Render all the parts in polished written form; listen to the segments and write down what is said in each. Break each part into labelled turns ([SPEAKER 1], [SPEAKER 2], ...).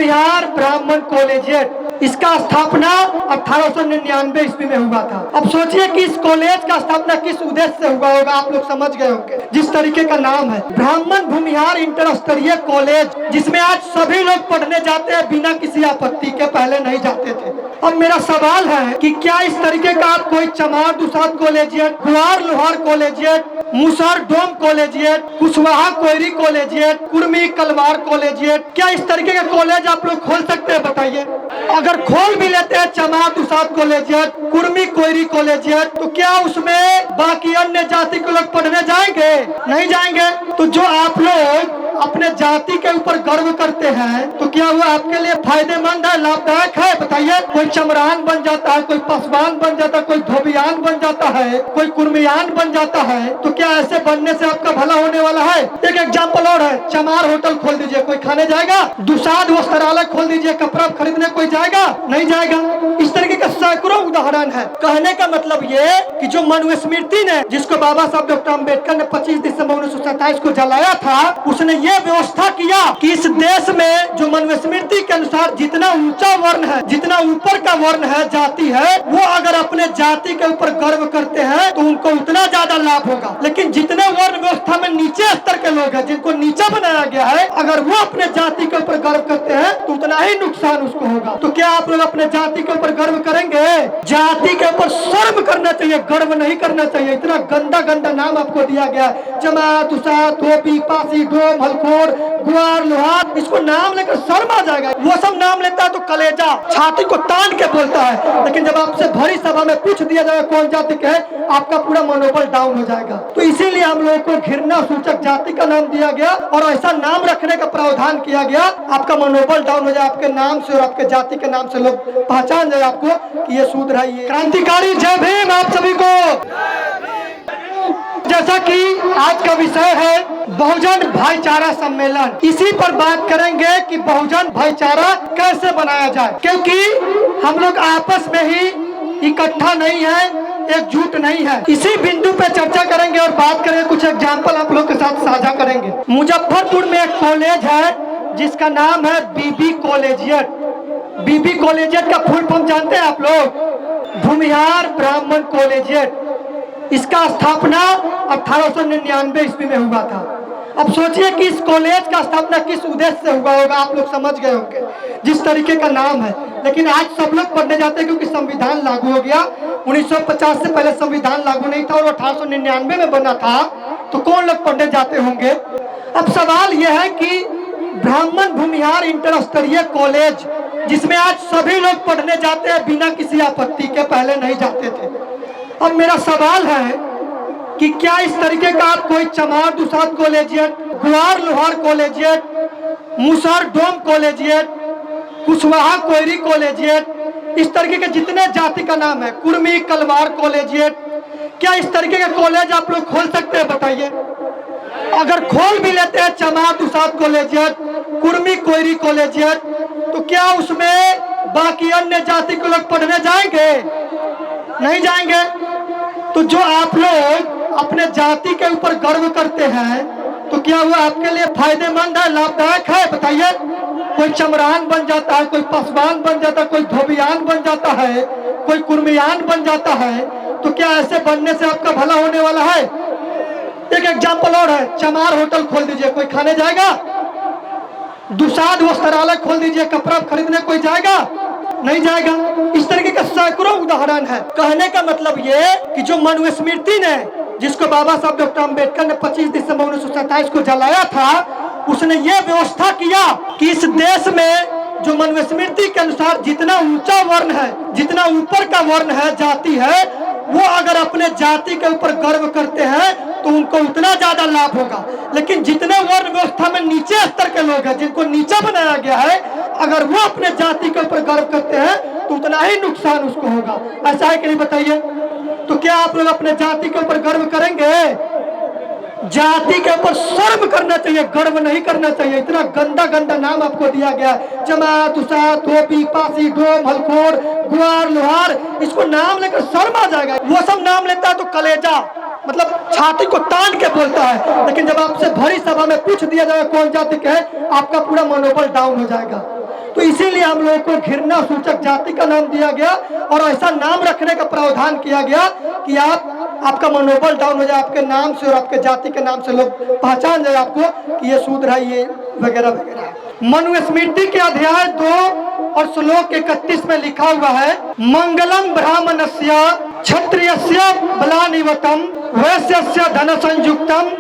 [SPEAKER 1] भूमिहार ब्राह्मण कॉलेजिएट, इसका स्थापना 1899 ईस्वी में हुआ था। अब सोचिए कि इस कॉलेज का स्थापना किस उद्देश्य से हुआ होगा, आप लोग समझ गए होंगे। जिस तरीके का नाम है ब्राह्मण भूमिहार इंटर स्तरीय कॉलेज, जिसमें आज सभी लोग पढ़ने जाते हैं बिना किसी आपत्ति के, पहले नहीं जाते थे। अब मेरा सवाल है कि क्या इस तरीके का आप कोई चमार दुसाद कॉलेजिएट, गुआर लोहार कॉलेजिएट, मुसहर डोम कॉलेजिएट, कुशवाहा कोयरी कॉलेजिएट, कुर्मी कलवार कॉलेजिएट, क्या इस तरीके का कॉलेज आप लोग खोल सकते हैं? बताइए। अगर खोल भी लेते हैं चमार दुसाद कॉलेजिएट, कुर्मी कोयरी कॉलेजिएट, तो क्या उसमें बाकी अन्य जाति के लोग पढ़ने जाएंगे? नहीं जाएंगे। तो जो आप लोग अपने जाति के ऊपर गर्व करते हैं, तो क्या वो आपके लिए फायदेमंद है, लाभदायक है? बताइए। कोई चमरान बन जाता है, कोई पसवान बन जाता है, कोई धोबियान बन जाता है, कोई कुर्मियान बन जाता है, तो क्या ऐसे बनने से आपका भला होने वाला है? एक एग्जाम्पल और है, चमार होटल खोल दीजिए, कोई खाने जाएगा? दुसाद वस्त्रालय खोल दीजिए, कपड़ा खरीदने कोई जाएगा? नहीं जाएगा। इस तरीके का सैकड़ों उदाहरण है। कहने का मतलब ये कि जो मनुस्मृति ने, जिसको बाबा साहब डॉक्टर अम्बेडकर ने 25 दिसंबर 1927 को जलाया था, उसने ये व्यवस्था किया कि इस देश में जो मनुस्मृति के अनुसार जितना ऊंचा वर्ण है, जितना ऊपर का वर्ण है, जाति है, वो अगर अपने जाति के ऊपर गर्व करते हैं तो उनको उतना ज्यादा लाभ होगा। लेकिन जितने वर्ण व्यवस्था में नीचे स्तर के लोग हैं, जिनको नीचा बनाया गया है, अगर वो अपने जाति के ऊपर गर्व करते हैं तो उतना ही नुकसान उसको होगा। तो क्या आप लोग अपने जाति के ऊपर गर्व करेंगे? जाति के ऊपर शर्म करना चाहिए, गर्व नहीं करना चाहिए। इतना गंदा गंदा नाम आपको दिया गया है, जमात, दुसाद, धोबी, पासी, डोम, हलखोर, गुआर, लोहार, इसको नाम लेकर शर्म आ जाएगा। वो सब नाम लेता है तो कलेजा छाती को तान के बोलता है, लेकिन जब आपसे भरी सभा में पूछ दिया जाएगा कौन जाति के है, आपका पूरा मनोबल डाउन हो जाएगा। तो इसीलिए हम लोगों को घृणा सूचक जाति का नाम दिया गया और ऐसा नाम रखने का प्रावधान किया गया, आपका मनोबल डाउन हो जाए, आपके नाम से और आपके जाति के नाम से लोग पहचान जाए आपको कि ये शूद्र है, ये क्रांतिकारी। जय भीम आप सभी को। जैसा कि आज का विषय है बहुजन भाईचारा सम्मेलन, इसी पर बात करेंगे कि बहुजन भाईचारा कैसे बनाया जाए, क्योंकि हम लोग आपस में ही इकट्ठा नहीं है, एकजुट नहीं है। इसी बिंदु पे चर्चा करेंगे और बात करेंगे, कुछ एग्जाम्पल आप लोग के साथ साझा करेंगे। मुजफ्फरपुर में एक कॉलेज है जिसका नाम है बीबी कॉलेजिएट। बीबी कॉलेजिएट का फुल फॉर्म जानते हैं आप लोग? भूमिहार ब्राह्मण कॉलेजिएट। इसका स्थापना 1899 ईस्वी में हुआ था। अब सोचिए कि इस कॉलेज का स्थापना किस उद्देश्य से हुआ होगा, आप लोग समझ गए होंगे। जिस तरीके का नाम है, लेकिन आज सब लोग पढ़ने जाते हैं क्योंकि संविधान लागू हो गया। 1950 से पहले संविधान लागू नहीं था और 1899 में बना था, तो कौन लोग पढ़ने जाते होंगे? अब सवाल यह है कि ब्राह्मण भूमिहार इंटर स्तरीय कॉलेज, जिसमें आज सभी लोग पढ़ने जाते हैं बिना किसी आपत्ति के, पहले नहीं जाते थे। अब मेरा सवाल है कि क्या इस तरीके का आप कोई चमार दुसाद कॉलेजिएट, गुआर लोहार कॉलेजिएट, मुसहर डोम कॉलेजिएट, कुशवाहा कोयरी कॉलेजिएट, इस तरीके के जितने जाति का नाम है, कुर्मी कलवार कॉलेजिएट, क्या इस तरीके का कॉलेज आप लोग खोल सकते हैं? बताइए। अगर खोल भी लेते हैं चमार दुसाद कॉलेजिएट, कुर्मी कोयरी कॉलेजिएट, तो क्या उसमें बाकी अन्य जाति के लोग पढ़ने जाएंगे? नहीं जाएंगे। तो जो आप लोग अपने जाति के ऊपर गर्व करते हैं, तो क्या वो आपके लिए फायदेमंद है, लाभदायक है? बताइए। कोई चमरान बन जाता है, कोई पसवान बन जाता है, कोई धोबियान बन जाता है, कोई कुर्मियान बन जाता है, तो क्या ऐसे बनने से आपका भला होने वाला है? एक एग्जाम्पल और है, चमार होटल खोल दीजिए, कोई खाने जाएगा? दुसाद वस्त्रालय खोल दीजिए, कपड़ा खरीदने कोई जाएगा? नहीं जाएगा। इस तरीके का सैकड़ों उदाहरण है। कहने का मतलब ये कि जो मनुस्मृति ने, जिसको बाबा साहब डॉक्टर अम्बेडकर ने 25 दिसंबर 1927 को जलाया था, उसने ये व्यवस्था किया कि इस देश में जो मनुस्मृति के अनुसार जितना ऊंचा वर्ण है, जितना ऊपर का वर्ण है, जाति है, वो अगर अपने जाति के ऊपर गर्व करते हैं तो उनको उतना ज्यादा लाभ होगा। लेकिन जितने वर्ण व्यवस्था में नीचे स्तर के लोग हैं, जिनको नीचा बनाया गया है, अगर वो अपने जाति के ऊपर गर्व करते हैं तो उतना ही नुकसान उसको होगा। ऐसा है कि नहीं? बताइए। तो क्या आप लोग अपने जाति के ऊपर गर्व करेंगे? जाति के ऊपर शर्म करना चाहिए, गर्व नहीं करना चाहिए। इतना गंदा गंदा नाम आपको दिया गया है, जमात, दुसाद, धोबी, पासी, डोम, हलखोर, गुआर, लोहार, इसको नाम लेकर शर्म आ जाएगा। वो सब नाम लेता है तो कलेजा मतलब छाती को तान के बोलता है, लेकिन जब आपसे भरी सभा में पूछ दिया जाएगा कौन जाति के है, आपका पूरा मनोबल डाउन हो जाएगा। तो इसीलिए हम लोगों को घृणा सूचक जाति का नाम दिया गया और ऐसा नाम रखने का प्रावधान किया गया कि आपका मनोबल डाउन हो जाए आपके नाम से और आपके जाति के नाम से लोग पहचान जाए आपको कि ये शूद्र है, ये वगैरह वगैरह। मनुस्मृति के अध्याय 2 और श्लोक 31 में लिखा हुआ है, मंगलम ब्राह्मणस्य क्षत्रियस्य बलानिवतम वैश्यस्य धन संयुक्तम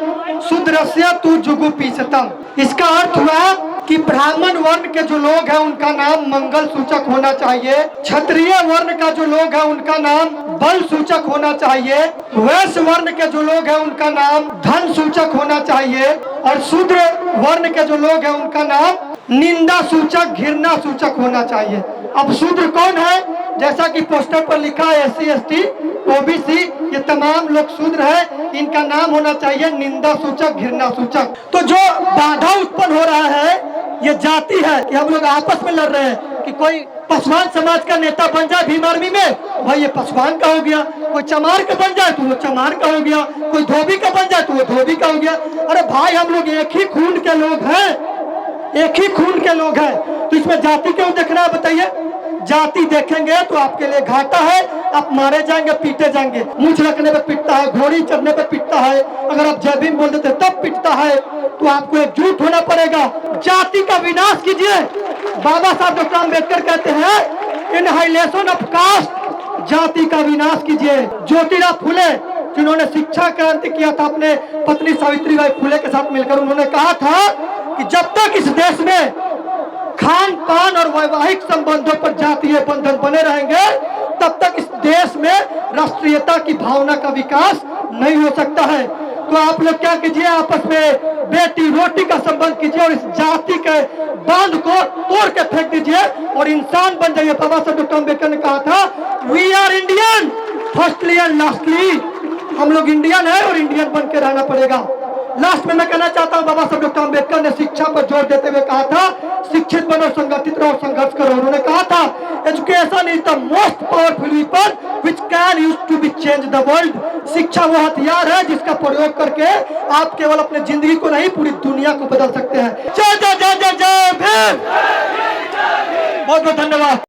[SPEAKER 1] शूद्रस्य तु जुगुप्सितम। इसका अर्थ हुआ कि ब्राह्मण वर्ण के जो लोग हैं उनका नाम मंगल सूचक होना चाहिए, क्षत्रिय वर्ण का जो लोग हैं उनका नाम बल सूचक होना चाहिए, वैश्य वर्ण के जो लोग हैं उनका नाम धन सूचक होना चाहिए और शूद्र वर्ण के जो लोग हैं उनका नाम निंदा सूचक घृणा सूचक होना चाहिए। अब शूद्र कौन है? जैसा कि पोस्टर पर लिखा है SC ST OBC, ये तमाम लोग शूद्र है, इनका नाम होना चाहिए निंदा सूचक घृणा सूचक। तो जो बाधा उत्पन्न हो रहा है ये जाति है कि हम लोग आपस में लड़ रहे हैं कि कोई पासवान समाज का नेता बन जाए भीम आर्मी में, भाई ये पासवान का हो गया, कोई चमार का बन जाए तो वो चमार का हो गया, कोई धोबी का बन जाए तो वो धोबी का हो गया। अरे भाई हम लोग एक ही खून के लोग हैं, एक ही खून के लोग हैं, तो इसमें जाति क्यों देखना है बताइए? जाति देखेंगे तो आपके लिए घाटा है, आप मारे जाएंगे, पीटे जाएंगे। मूछ रखने पे पिटता है, घोड़ी चढ़ने पे पिटता है, अगर आप जय भीम बोल देते तब पिटता है, तो आपको एकजुट होना पड़ेगा। जाति का विनाश कीजिए। बाबा साहब डॉक्टर अम्बेडकर कहते हैं इनहाइलेशन ऑफ कास्ट, जाति का विनाश कीजिए। ज्योतिराव फुले जिन्होंने शिक्षा क्रांति किया था अपने पत्नी सावित्रीबाई फुले के साथ मिलकर, उन्होंने कहा था कि जब तक इस देश में खान पान और वैवाहिक संबंधों पर जातीय बंधन बने रहेंगे तब तक इस देश में राष्ट्रीयता की भावना का विकास नहीं हो सकता है। तो आप लोग क्या कीजिए, आपस में बेटी रोटी का संबंध कीजिए और इस जाति के बांध को तोड़ के फेंक दीजिए और इंसान बन जाइए। बाबा साहब डॉक्टर अम्बेडकर ने कहा था we are Indian firstly and lastly, हम लोग इंडियन है और इंडियन बन के रहना पड़ेगा। लास्ट में मैं कहना चाहता हूँ, बाबा साहब डॉक्टर अम्बेडकर ने शिक्षा पर जोर देते हुए कहा था शिक्षित बनो, संगठित रहो, संघर्ष करो। उन्होंने कहा था education is the most powerful weapon which can use to be change the world. शिक्षा वो हथियार है जिसका प्रयोग करके आप केवल अपने जिंदगी को नहीं पूरी दुनिया को बदल सकते हैं। जय जय जय जय जय भीम। बहुत बहुत धन्यवाद।